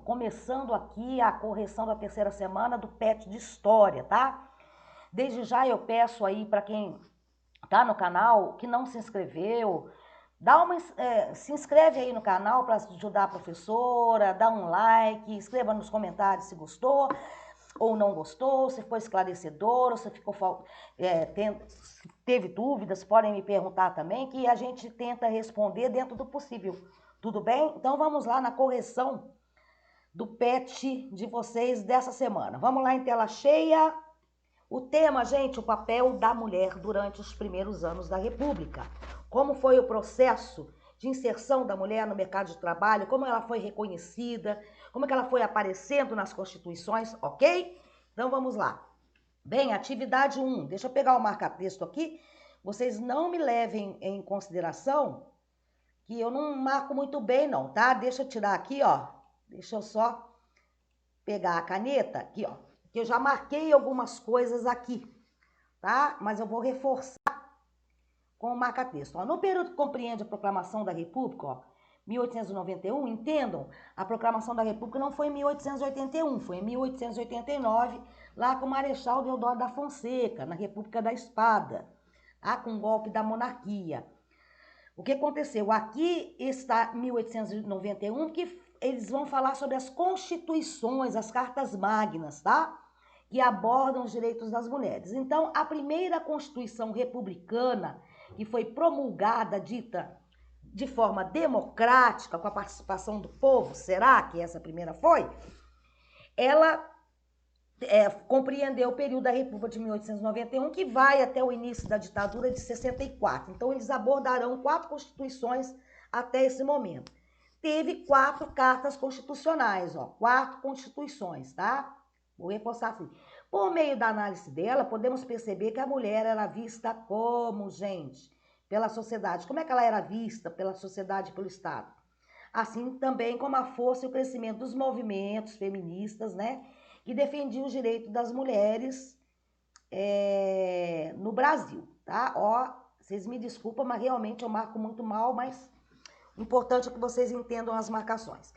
começando aqui a correção da terceira semana do PET de História, tá? Desde já eu peço aí para quem tá no canal, que não se inscreveu, se inscreve aí no canal para ajudar a professora, dá um like, escreva nos comentários se gostou ou não gostou, se foi esclarecedor, ou se ficou teve dúvidas, podem me perguntar também, que a gente tenta responder dentro do possível. Tudo bem? Então vamos lá na correção do PET de vocês dessa semana. Vamos lá em tela cheia. O tema, gente, o papel da mulher durante os primeiros anos da República. Como foi o processo de inserção da mulher no mercado de trabalho, como ela foi reconhecida, como é que ela foi aparecendo nas constituições, ok? Então vamos lá. Bem, atividade 1, deixa eu pegar o marca-texto aqui, vocês não me levem em consideração que eu não marco muito bem não, tá? Deixa eu tirar aqui, ó, deixa eu só pegar a caneta aqui, ó, que eu já marquei algumas coisas aqui, tá? Mas eu vou reforçar com o marca-texto. No período que compreende a proclamação da República, ó, 1891, entendam, a proclamação da República não foi em 1881, foi em 1889, lá com o Marechal Deodoro da Fonseca, na República da Espada, tá? Com o golpe da monarquia. O que aconteceu? Aqui está 1891, que eles vão falar sobre as constituições, as cartas magnas, tá? Que abordam os direitos das mulheres. Então, a primeira Constituição republicana, que foi promulgada, dita de forma democrática, com a participação do povo, será que essa primeira foi? Ela compreendeu o período da República de 1891, que vai até o início da ditadura de 64. Então, eles abordarão 4 constituições até esse momento. Teve 4 cartas constitucionais, ó, 4 constituições, tá? Vou reforçar assim. Por meio da análise dela, podemos perceber que a mulher era vista como, gente, pela sociedade. Como é que ela era vista pela sociedade e pelo Estado? Assim também como a força e o crescimento dos movimentos feministas, né? Que defendiam os direitos das mulheres no Brasil, tá? Ó, vocês me desculpam, mas realmente eu marco muito mal, mas o importante é que vocês entendam as marcações.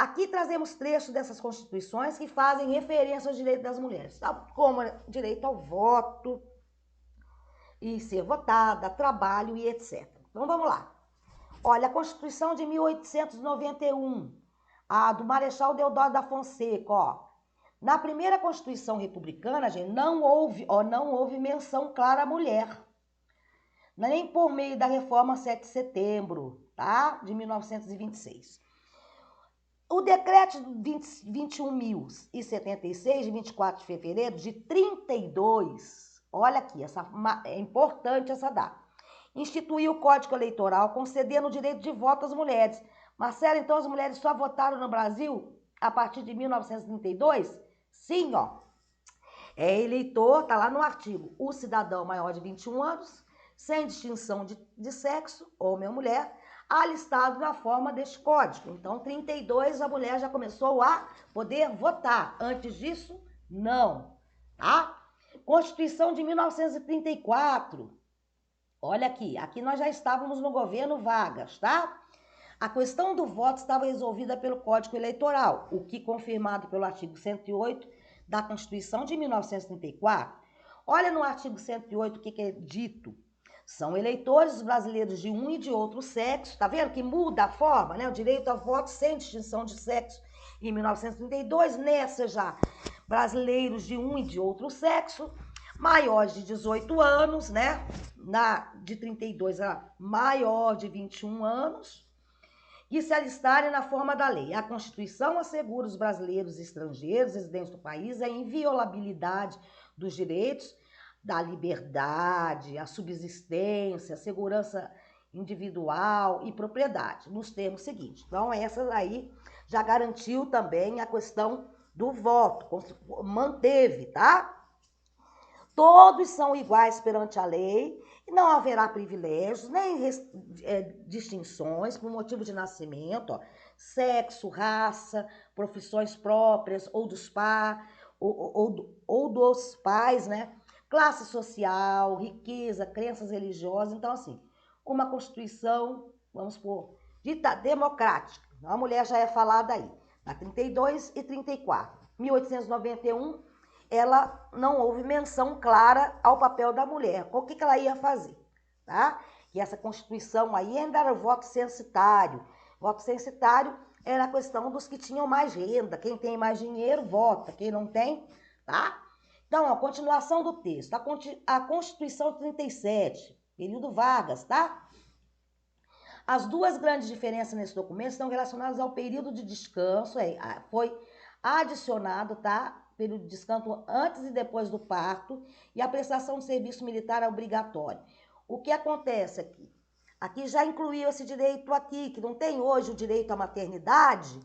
Aqui trazemos trechos dessas constituições que fazem referência aos direitos das mulheres, tá? Como direito ao voto e ser votada, trabalho e etc. Então vamos lá. Olha, a Constituição de 1891, a do Marechal Deodoro da Fonseca, ó. Na primeira Constituição republicana, gente, não houve menção clara à mulher. Nem por meio da reforma 7 de setembro, tá? De 1926. O decreto 21.076, de 24 de fevereiro de 32, olha aqui, é importante essa data, instituiu o Código Eleitoral concedendo o direito de voto às mulheres. Marcela, então as mulheres só votaram no Brasil a partir de 1932? Sim, ó. Eleitor, tá lá no artigo, o cidadão maior de 21 anos, sem distinção de sexo, homem ou mulher, alistado na forma deste código. Então, 32, a mulher já começou a poder votar. Antes disso, não. Tá? Constituição de 1934. Olha aqui nós já estávamos no governo Vargas, tá? A questão do voto estava resolvida pelo Código Eleitoral, o que confirmado pelo artigo 108 da Constituição de 1934. Olha no artigo 108 o que é dito. São eleitores brasileiros de um e de outro sexo, tá vendo que muda a forma, né? O direito ao voto sem distinção de sexo em 1932, nessa já, brasileiros de um e de outro sexo, maiores de 18 anos, né? De 32 a maior de 21 anos, e se alistarem na forma da lei. A Constituição assegura os brasileiros e estrangeiros residentes do país a inviolabilidade dos direitos da liberdade, a subsistência, a segurança individual e propriedade, nos termos seguintes. Então, essa aí já garantiu também a questão do voto, manteve, tá? Todos são iguais perante a lei e não haverá privilégios, nem distinções por motivo de nascimento, ó, sexo, raça, profissões próprias ou dos pais, né? Classe social, riqueza, crenças religiosas. Então, assim, uma Constituição, vamos supor, dita democrática. A mulher já é falada aí. A 32 e 34. 1891, ela não houve menção clara ao papel da mulher. O que ela ia fazer, tá? E essa Constituição aí ainda era o voto censitário. Voto censitário era a questão dos que tinham mais renda. Quem tem mais dinheiro, vota. Quem não tem, tá? Então, a continuação do texto. A Constituição 37, período Vargas, tá? As duas grandes diferenças nesse documento estão relacionadas ao período de descanso, foi adicionado, tá? Período de descanso antes e depois do parto, e a prestação de serviço militar obrigatório. O que acontece aqui? Aqui já incluiu esse direito aqui, que não tem hoje o direito à maternidade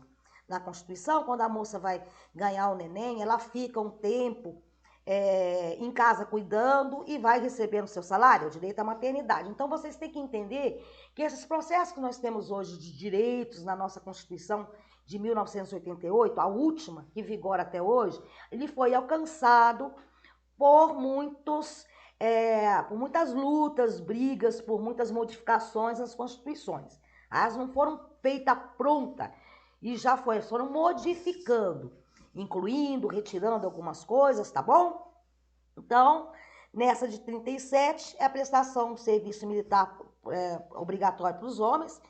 na Constituição. Quando a moça vai ganhar o neném, ela fica um tempo em casa cuidando e vai recebendo seu salário, é o direito à maternidade. Então, vocês têm que entender que esses processos que nós temos hoje de direitos na nossa Constituição de 1988, a última que vigora até hoje, ele foi alcançado por muitas lutas, brigas, por muitas modificações nas constituições. Elas não foram feitas pronta e já foram modificando, incluindo, retirando algumas coisas, tá bom? Então, nessa de 37, é a prestação de serviço militar obrigatório para os homens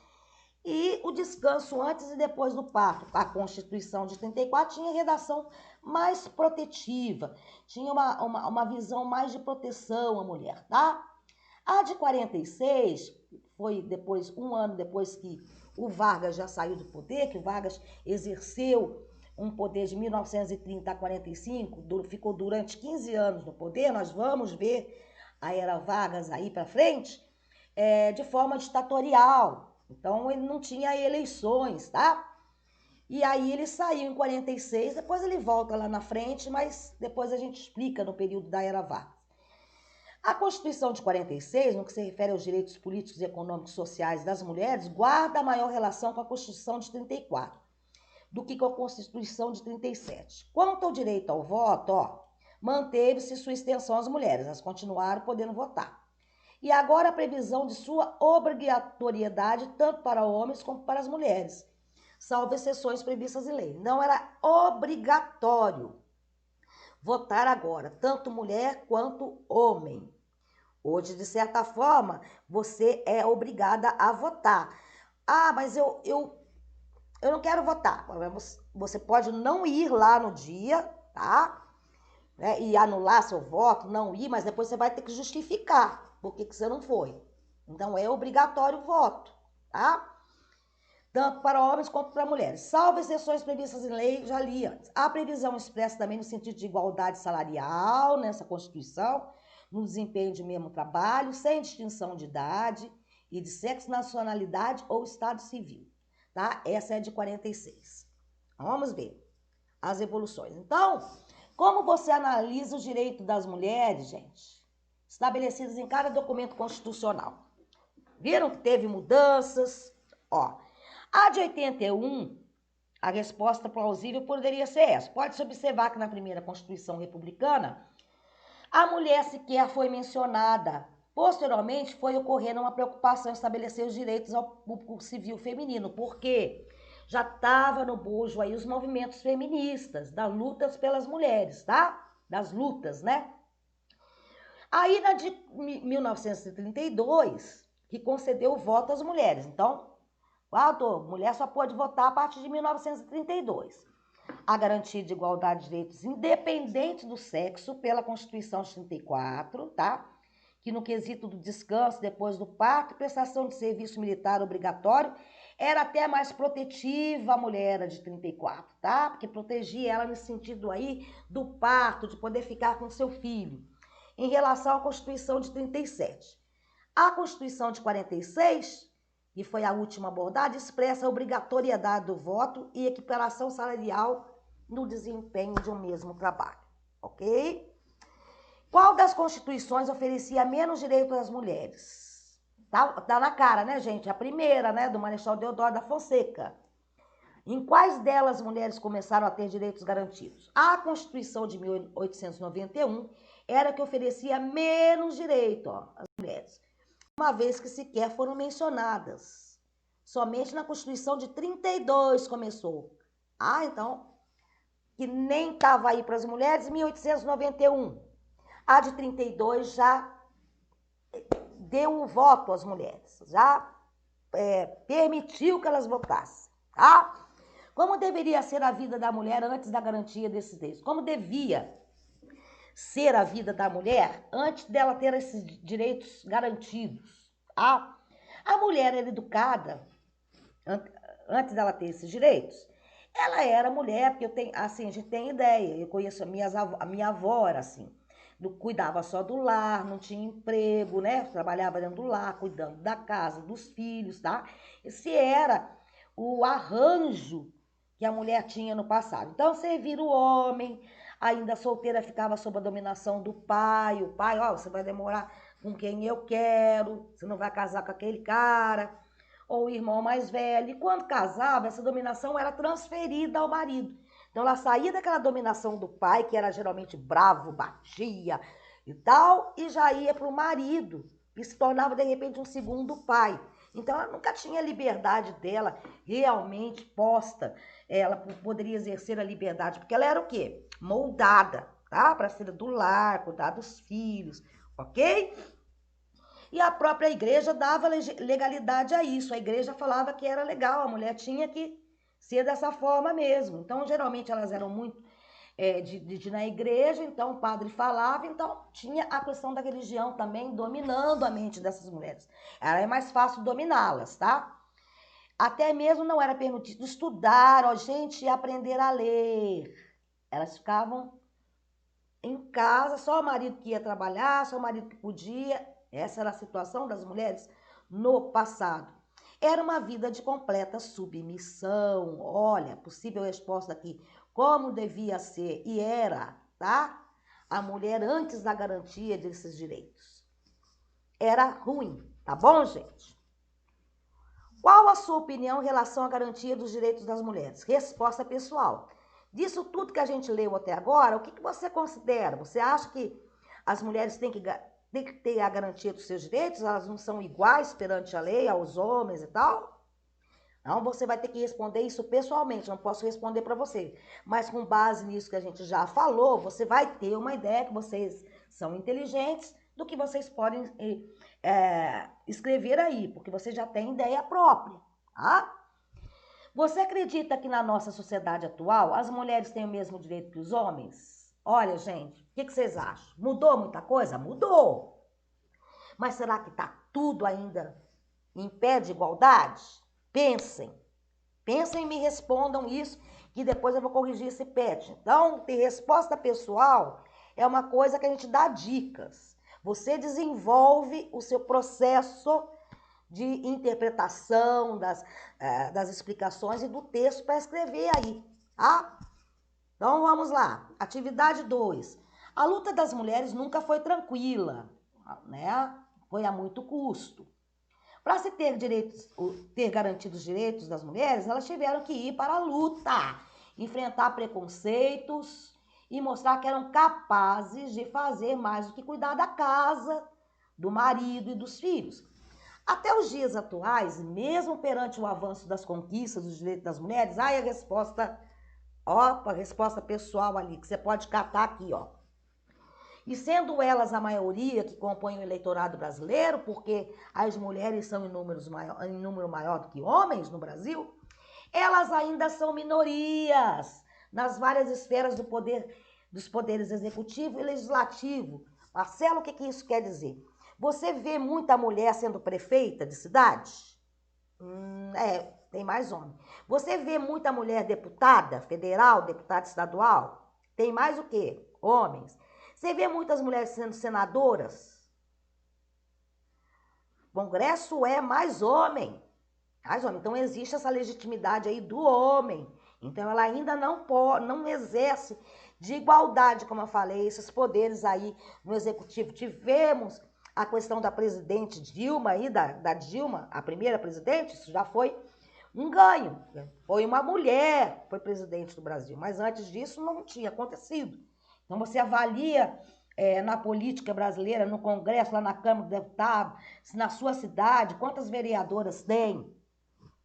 e o descanso antes e depois do parto. A Constituição de 34 tinha redação mais protetiva, tinha uma visão mais de proteção à mulher, tá? A de 46 foi depois, um ano depois que o Vargas já saiu do poder, que o Vargas exerceu um poder de 1930 a 45, ficou durante 15 anos no poder. Nós vamos ver a era Vargas aí para frente, de forma ditatorial. Então, ele não tinha eleições, tá? E aí ele saiu em 46, depois ele volta lá na frente, mas depois a gente explica no período da era Vargas. A Constituição de 46, no que se refere aos direitos políticos, econômicos e sociais das mulheres, guarda a maior relação com a Constituição de 34 do que com a Constituição de 37. Quanto ao direito ao voto, manteve-se sua extensão às mulheres, elas continuaram podendo votar. E agora a previsão de sua obrigatoriedade tanto para homens como para as mulheres, salvo exceções previstas em lei. Não era obrigatório votar agora, tanto mulher quanto homem. Hoje, de certa forma, você é obrigada a votar. Ah, mas eu não quero votar. Você pode não ir lá no dia, tá? E anular seu voto, não ir, mas depois você vai ter que justificar por que você não foi. Então, é obrigatório o voto, tá? Tanto para homens quanto para mulheres. Salvo exceções previstas em lei, já li antes. Há previsão expressa também no sentido de igualdade salarial nessa Constituição, no desempenho de mesmo trabalho, sem distinção de idade e de sexo, nacionalidade ou estado civil. Tá? Essa é de 46. Vamos ver as evoluções. Então, como você analisa o direito das mulheres, gente, estabelecidos em cada documento constitucional? Viram que teve mudanças? A de 81, a resposta plausível poderia ser essa. Pode-se observar que na primeira Constituição Republicana, a mulher sequer foi mencionada. Posteriormente, foi ocorrendo uma preocupação em estabelecer os direitos ao público civil feminino, porque já estava no bojo aí os movimentos feministas, das lutas pelas mulheres, tá? Das lutas, né? Aí, na de 1932, que concedeu o voto às mulheres. Então, a mulher só pode votar a partir de 1932. A garantia de igualdade de direitos independente do sexo pela Constituição de 34, tá? Que no quesito do descanso depois do parto, prestação de serviço militar obrigatório, era até mais protetiva a mulher de 34, tá? Porque protegia ela nesse sentido aí do parto, de poder ficar com seu filho. Em relação à Constituição de 37. A Constituição de 46, que foi a última abordada, expressa a obrigatoriedade do voto e equiparação salarial no desempenho de um mesmo trabalho, ok? Qual das constituições oferecia menos direito às mulheres? Tá na cara, né, gente? A primeira, né, do Marechal Deodoro da Fonseca. Em quais delas as mulheres começaram a ter direitos garantidos? A Constituição de 1891 era que oferecia menos direito às mulheres, uma vez que sequer foram mencionadas. Somente na Constituição de 32 começou Ah, então, que nem estava aí para as mulheres, 1891. A de 32 já deu o voto às mulheres, já permitiu que elas votassem, tá? Como deveria ser a vida da mulher antes da garantia desses direitos? Como devia ser a vida da mulher antes dela ter esses direitos garantidos, tá? A mulher era educada antes dela ter esses direitos. Ela era mulher, porque eu tenho, assim, a gente tem ideia. Eu conheço a minha avó era assim, cuidava só do lar, não tinha emprego, né? Trabalhava dentro do lar, cuidando da casa, dos filhos, tá? Esse era o arranjo que a mulher tinha no passado. Então, servir o homem, ainda solteira ficava sob a dominação do pai. O pai, ó, você vai demorar com quem eu quero, você não vai casar com aquele cara, ou o irmão mais velho. E quando casava, essa dominação era transferida ao marido. Então ela saía daquela dominação do pai, que era geralmente bravo, batia e tal, e já ia para o marido, que se tornava de repente um segundo pai. Então ela nunca tinha a liberdade dela realmente posta. Ela poderia exercer a liberdade, porque ela era o quê? Moldada, tá? Para ser do lar, cuidar dos filhos, ok? E a própria igreja dava legalidade a isso. A igreja falava que era legal, a mulher tinha que ser dessa forma mesmo. Então, geralmente, elas eram muito de ir na igreja, então o padre falava, então tinha a questão da religião também dominando a mente dessas mulheres. Era mais fácil dominá-las, tá? Até mesmo não era permitido estudar, ó, gente, e aprender a ler. Elas ficavam em casa, só o marido que ia trabalhar, só o marido que podia. Essa era a situação das mulheres no passado. Era uma vida de completa submissão. Olha, possível resposta aqui. Como devia ser e era, tá? A mulher antes da garantia desses direitos. Era ruim, tá bom, gente? Qual a sua opinião em relação à garantia dos direitos das mulheres? Resposta pessoal. Disso tudo que a gente leu até agora, o que você considera? Você acha que as mulheres têm que ter a garantia dos seus direitos? Elas não são iguais perante a lei, aos homens e tal? Não, você vai ter que responder isso pessoalmente, não posso responder para você. Mas com base nisso que a gente já falou, você vai ter uma ideia que vocês são inteligentes do que vocês podem escrever aí, porque você já tem ideia própria, tá? Você acredita que na nossa sociedade atual as mulheres têm o mesmo direito que os homens? Olha, gente, o que vocês acham? Mudou muita coisa? Mudou. Mas será que está tudo ainda em pé de igualdade? Pensem. Pensem e me respondam isso, que depois eu vou corrigir esse pet. Então, ter resposta pessoal é uma coisa que a gente dá dicas. Você desenvolve o seu processo de interpretação das explicações e do texto para escrever aí, tá? Então, vamos lá. Atividade 2. A luta das mulheres nunca foi tranquila, né? Foi a muito custo. Para se ter direitos, ter garantidos os direitos das mulheres, elas tiveram que ir para a luta, enfrentar preconceitos e mostrar que eram capazes de fazer mais do que cuidar da casa, do marido e dos filhos. Até os dias atuais, mesmo perante o avanço das conquistas dos direitos das mulheres, aí a resposta, ó, a resposta pessoal ali, que você pode catar aqui, ó. E sendo elas a maioria que compõem o eleitorado brasileiro, porque as mulheres são em número maior do que homens no Brasil, elas ainda são minorias nas várias esferas do poder, dos poderes executivo e legislativo. Marcelo, o que isso quer dizer? Você vê muita mulher sendo prefeita de cidade? Tem mais homem. Você vê muita mulher deputada federal, deputada estadual? Tem mais o quê? Homens. Você vê muitas mulheres sendo senadoras? Congresso é mais homem. Mais homem. Então existe essa legitimidade aí do homem. Então ela ainda não exerce de igualdade, como eu falei, esses poderes aí no executivo. Tivemos a questão da presidente Dilma aí, da Dilma, a primeira presidente, isso já foi um ganho. Foi uma mulher que foi presidente do Brasil, mas antes disso não tinha acontecido. Então você avalia na política brasileira, no Congresso, lá na Câmara dos Deputados, na sua cidade, quantas vereadoras tem?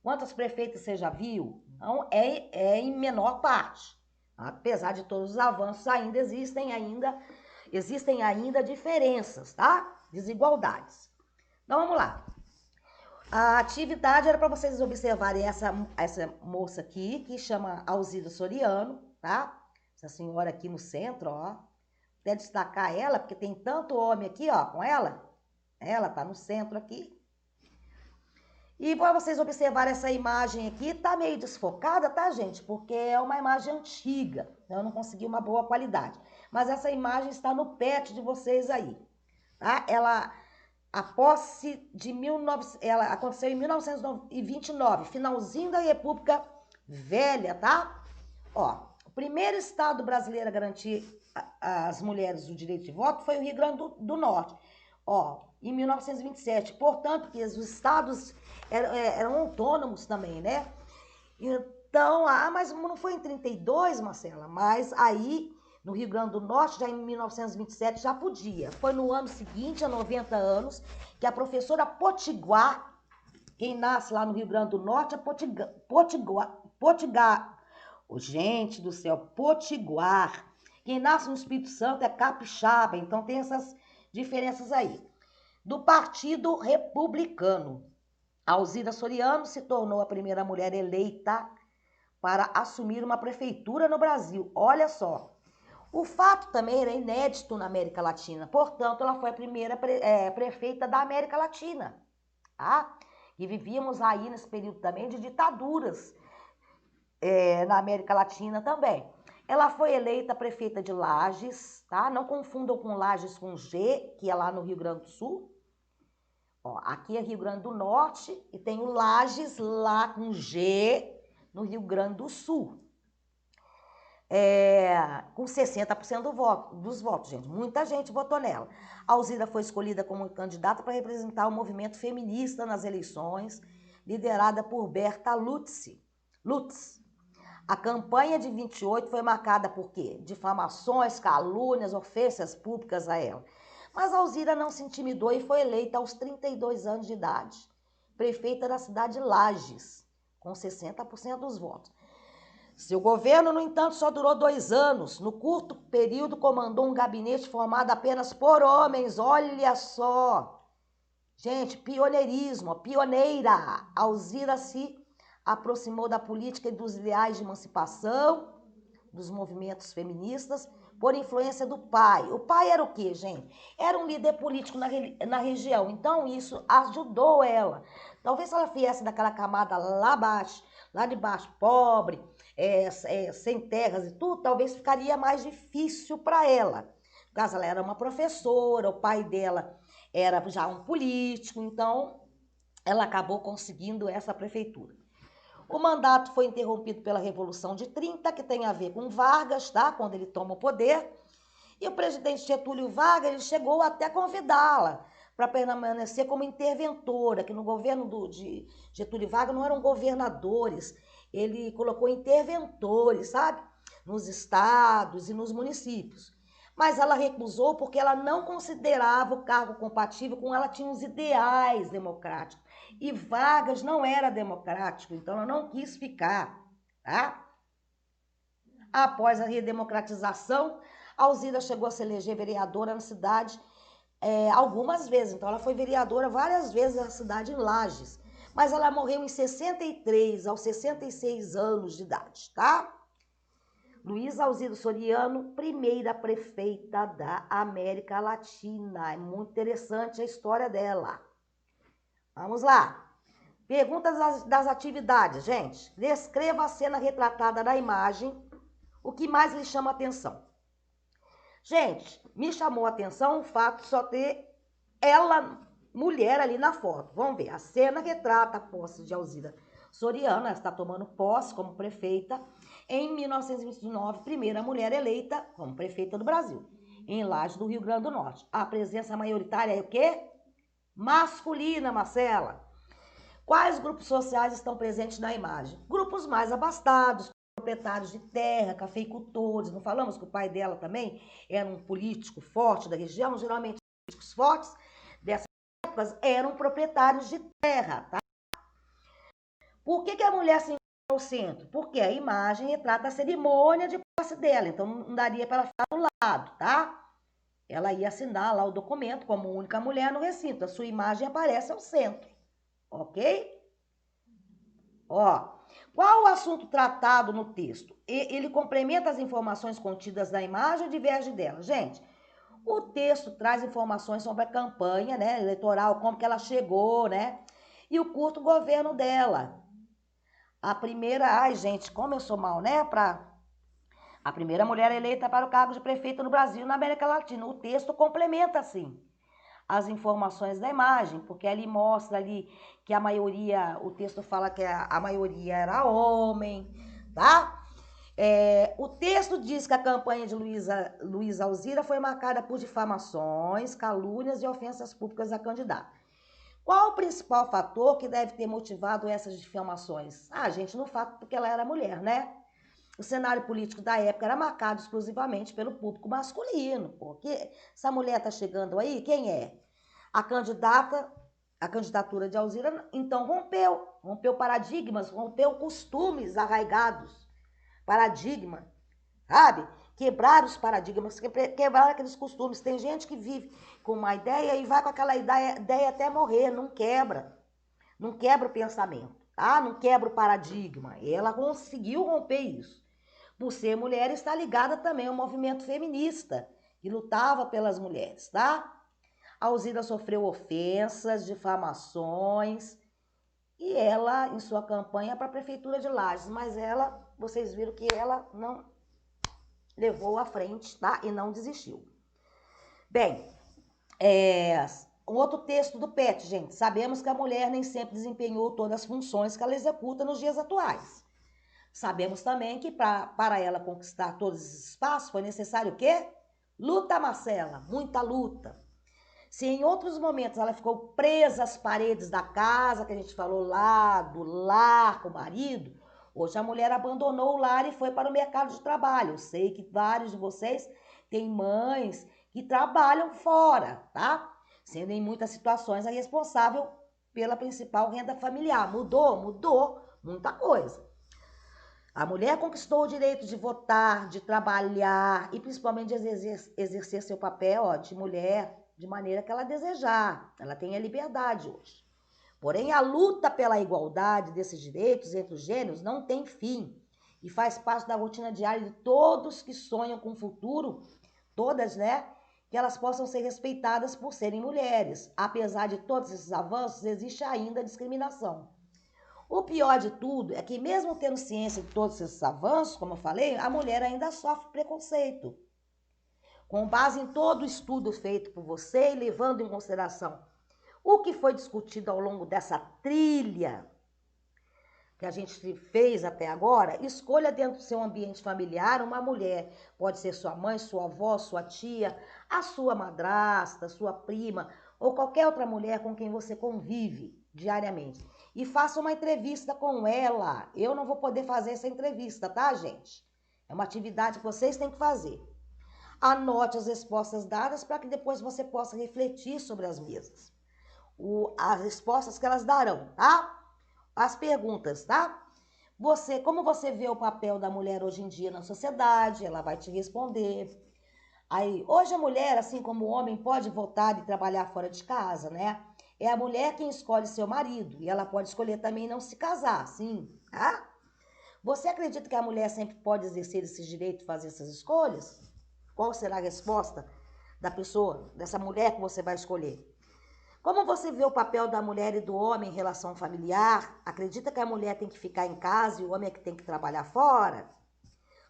Quantas prefeitas você já viu? Então, é em menor parte. Apesar de todos os avanços, existem ainda diferenças, tá? Desigualdades. Então, vamos lá. A atividade era para vocês observarem essa moça aqui, que chama Alzira Soriano, tá? Essa senhora aqui no centro, ó. Até destacar ela, porque tem tanto homem aqui, ó, com ela. Ela tá no centro aqui. E para vocês observarem essa imagem aqui, tá meio desfocada, tá, gente? Porque é uma imagem antiga, então eu não consegui uma boa qualidade. Mas essa imagem está no pet de vocês aí, tá? A posse ela aconteceu em 1929, finalzinho da República Velha, tá? Ó, o primeiro estado brasileiro a garantir às mulheres o direito de voto foi o Rio Grande do Norte, ó, em 1927. Portanto, que os estados eram autônomos também, né? Então, mas não foi em 32, Marcela, mas aí no Rio Grande do Norte, já em 1927, já podia. Foi no ano seguinte, há 90 anos, que a professora Potiguar, quem nasce lá no Rio Grande do Norte é Potiguar. Oh, gente do céu, Potiguar. Quem nasce no Espírito Santo é capixaba, então tem essas diferenças aí. Do Partido Republicano, Alzira Soriano se tornou a primeira mulher eleita para assumir uma prefeitura no Brasil. Olha só. O fato também era inédito na América Latina, portanto, ela foi a primeira prefeita da América Latina, tá? E vivíamos aí nesse período também de ditaduras na América Latina também. Ela foi eleita prefeita de Lages, tá? Não confundam com Lages com G, que é lá no Rio Grande do Sul. Ó, aqui é Rio Grande do Norte e tem o Lages lá com G no Rio Grande do Sul. Com 60% dos votos, gente. Muita gente votou nela. A Alzira foi escolhida como candidata para representar o movimento feminista nas eleições, liderada por Berta Lutz. A campanha de 28 foi marcada por quê? Difamações, calúnias, ofensas públicas a ela. Mas a Alzira não se intimidou e foi eleita aos 32 anos de idade, prefeita da cidade de Lages, com 60% dos votos. Seu governo, no entanto, só durou 2 anos. No curto período, comandou um gabinete formado apenas por homens. Olha só. Gente, pioneirismo, pioneira. Alzira se aproximou da política e dos ideais de emancipação, dos movimentos feministas, por influência do pai. O pai era o quê, gente? Era um líder político na região. Então, isso ajudou ela. Talvez se ela viesse daquela camada lá de baixo, pobre, sem terras e tudo, talvez ficaria mais difícil para ela. No caso, ela era uma professora, o pai dela era já um político, então ela acabou conseguindo essa prefeitura. O mandato foi interrompido pela Revolução de 30, que tem a ver com Vargas, tá? Quando ele toma o poder. E o presidente Getúlio Vargas, ele chegou até a convidá-la para permanecer como interventora, que no governo de Getúlio Vargas não eram governadores, ele colocou interventores, sabe? Nos estados e nos municípios. Mas ela recusou porque ela não considerava o cargo compatível com ela, tinha os ideais democráticos. E Vargas não era democrático, então ela não quis ficar, tá? Após a redemocratização, Alzira chegou a se eleger vereadora na cidade algumas vezes. Então, ela foi vereadora várias vezes na cidade de Lages. Mas ela morreu em 63, aos 66 anos de idade, tá? Luísa Alzira Soriano, primeira prefeita da América Latina. É muito interessante a história dela. Vamos lá. Perguntas das atividades, gente. Descreva a cena retratada na imagem. O que mais lhe chama a atenção? Gente, me chamou a atenção o fato de só ter ela, mulher, ali na foto. Vamos ver. A cena retrata a posse de Alzira Soriano. Ela está tomando posse como prefeita. Em 1929, primeira mulher eleita como prefeita do Brasil, em Lages do Rio Grande do Norte. A presença maioritária é o quê? Masculina, Marcela. Quais grupos sociais estão presentes na imagem? Grupos mais abastados, proprietários de terra, cafeicultores. Não falamos que o pai dela também era um político forte da região? Geralmente, os políticos fortes dessas épocas eram proprietários de terra, tá? Por que a mulher se ao centro, porque a imagem retrata a cerimônia de posse dela, então não daria para ela ficar do lado, tá? Ela ia assinar lá o documento como única mulher no recinto, a sua imagem aparece ao centro, ok? Ó, qual o assunto tratado no texto? Ele complementa as informações contidas na imagem ou diverge dela? Gente, o texto traz informações sobre a campanha, né, eleitoral, como que ela chegou, né, e o curto governo dela. A primeira, ai gente, como eu sou mal, né, a primeira mulher eleita para o cargo de prefeito no Brasil e na América Latina. O texto complementa, sim, as informações da imagem, porque ali mostra ali que a maioria, o texto fala que a maioria era homem, tá? O texto diz que a campanha de Luísa Alzira foi marcada por difamações, calúnias e ofensas públicas à candidata. Qual o principal fator que deve ter motivado essas difamações? Ah, gente, no fato porque ela era mulher, né? O cenário político da época era marcado exclusivamente pelo público masculino. Porque essa mulher tá chegando aí, quem é? A candidatura de Alzira, então rompeu paradigmas, rompeu costumes arraigados, paradigma, sabe? Quebrar os paradigmas, quebrar aqueles costumes. Tem gente que vive com uma ideia e vai com aquela ideia até morrer, não quebra o pensamento, tá? Não quebra o paradigma. E ela conseguiu romper isso. Por ser mulher, está ligada também ao movimento feminista, que lutava pelas mulheres, tá? A Alzira sofreu ofensas, difamações, e ela, em sua campanha para a Prefeitura de Lages, mas ela, vocês viram que ela não levou à frente, tá? E não desistiu. Bem, um outro texto do PET, gente. Sabemos que a mulher nem sempre desempenhou todas as funções que ela executa nos dias atuais. Sabemos também que para ela conquistar todos esses espaços foi necessário o quê? Luta, Marcela, muita luta. Se em outros momentos ela ficou presa às paredes da casa, que a gente falou lá, do lar com o marido, hoje a mulher abandonou o lar e foi para o mercado de trabalho. Eu sei que vários de vocês têm mães que trabalham fora, tá? Sendo em muitas situações a responsável pela principal renda familiar. Mudou muita coisa. A mulher conquistou o direito de votar, de trabalhar e principalmente de exercer seu papel de mulher de maneira que ela desejar. Ela tem a liberdade hoje. Porém, a luta pela igualdade desses direitos entre os gêneros não tem fim e faz parte da rotina diária de todos que sonham com o futuro, todas, né? Que elas possam ser respeitadas por serem mulheres. Apesar de todos esses avanços, existe ainda discriminação. O pior de tudo é que, mesmo tendo ciência de todos esses avanços, como eu falei, a mulher ainda sofre preconceito. Com base em todo o estudo feito por você e levando em consideração o que foi discutido ao longo dessa trilha que a gente fez até agora, escolha dentro do seu ambiente familiar uma mulher. Pode ser sua mãe, sua avó, sua tia, a sua madrasta, sua prima ou qualquer outra mulher com quem você convive diariamente. E faça uma entrevista com ela. Eu não vou poder fazer essa entrevista, tá, gente? É uma atividade que vocês têm que fazer. Anote as respostas dadas para que depois você possa refletir sobre as mesmas. As respostas que elas darão, tá? As perguntas, tá? Como você vê o papel da mulher hoje em dia na sociedade? Ela vai te responder. Aí, hoje a mulher, assim como o homem, pode votar e trabalhar fora de casa, né? É a mulher quem escolhe seu marido e ela pode escolher também não se casar, sim, tá? Você acredita que a mulher sempre pode exercer esse direito de fazer essas escolhas? Qual será a resposta da pessoa, dessa mulher que você vai escolher? Como você vê o papel da mulher e do homem em relação familiar? Acredita que a mulher tem que ficar em casa e o homem é que tem que trabalhar fora?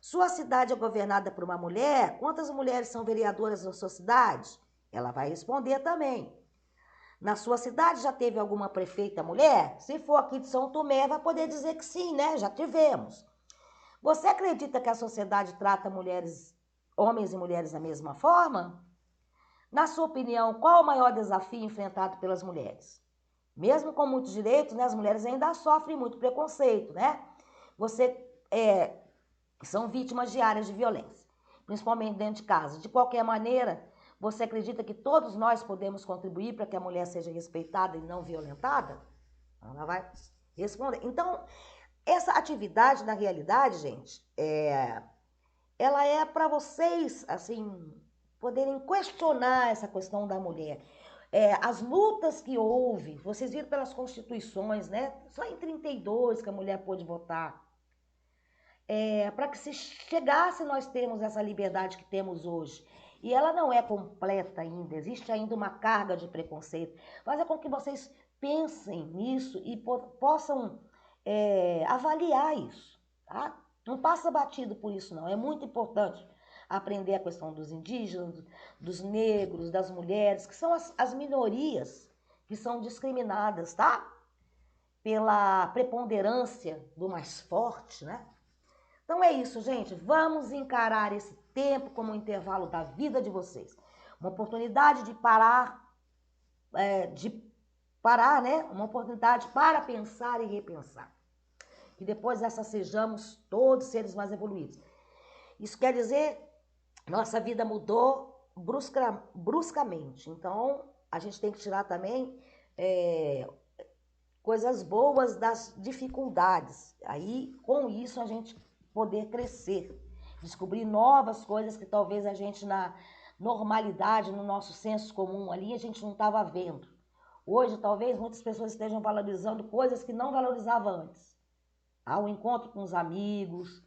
Sua cidade é governada por uma mulher? Quantas mulheres são vereadoras na sua cidade? Ela vai responder também. Na sua cidade já teve alguma prefeita mulher? Se for aqui de São Tomé, vai poder dizer que sim, né? Já tivemos. Você acredita que a sociedade trata homens e mulheres da mesma forma? Na sua opinião, qual o maior desafio enfrentado pelas mulheres? Mesmo com muitos direitos, né, as mulheres ainda sofrem muito preconceito, né? São vítimas diárias de violência, principalmente dentro de casa. De qualquer maneira, você acredita que todos nós podemos contribuir para que a mulher seja respeitada e não violentada? Ela vai responder. Então, essa atividade, na realidade, gente, ela é para vocês, assim, poderem questionar essa questão da mulher. As lutas que houve, vocês viram pelas constituições, né? Só em 32 que a mulher pôde votar. Para que se chegasse nós termos essa liberdade que temos hoje. E ela não é completa ainda, existe ainda uma carga de preconceito. Fazer com que vocês pensem nisso e possam avaliar isso, tá? Não passa batido por isso, não. É muito importante aprender a questão dos indígenas, dos negros, das mulheres, que são as minorias que são discriminadas, tá? Pela preponderância do mais forte, né? Então é isso, gente. Vamos encarar esse tempo como um intervalo da vida de vocês. Uma oportunidade de parar, né? Uma oportunidade para pensar e repensar. Que depois dessa sejamos todos seres mais evoluídos. Isso quer dizer, nossa vida mudou bruscamente. Então, a gente tem que tirar também coisas boas das dificuldades. Aí, com isso, a gente poder crescer, descobrir novas coisas que talvez a gente na normalidade, no nosso senso comum ali, a gente não estava vendo. Hoje, talvez, muitas pessoas estejam valorizando coisas que não valorizavam antes. O encontro com os amigos,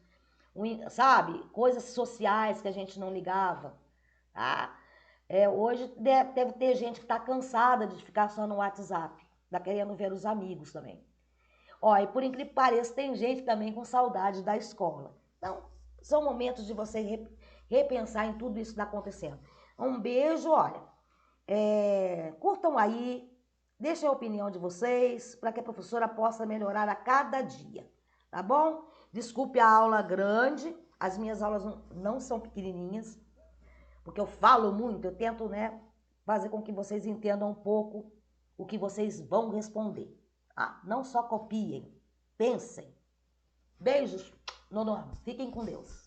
sabe? Coisas sociais que a gente não ligava. Tá? Hoje deve ter gente que está cansada de ficar só no WhatsApp, está querendo ver os amigos também. E por incrível que pareça, tem gente também com saudade da escola. Então, são momentos de você repensar em tudo isso que está acontecendo. Um beijo, olha. Curtam aí, deixem a opinião de vocês, para que a professora possa melhorar a cada dia, tá bom? Desculpe a aula grande, as minhas aulas não são pequenininhas, porque eu falo muito, eu tento, né, fazer com que vocês entendam um pouco o que vocês vão responder. Não só copiem, pensem. Beijos, Nono. Fiquem com Deus.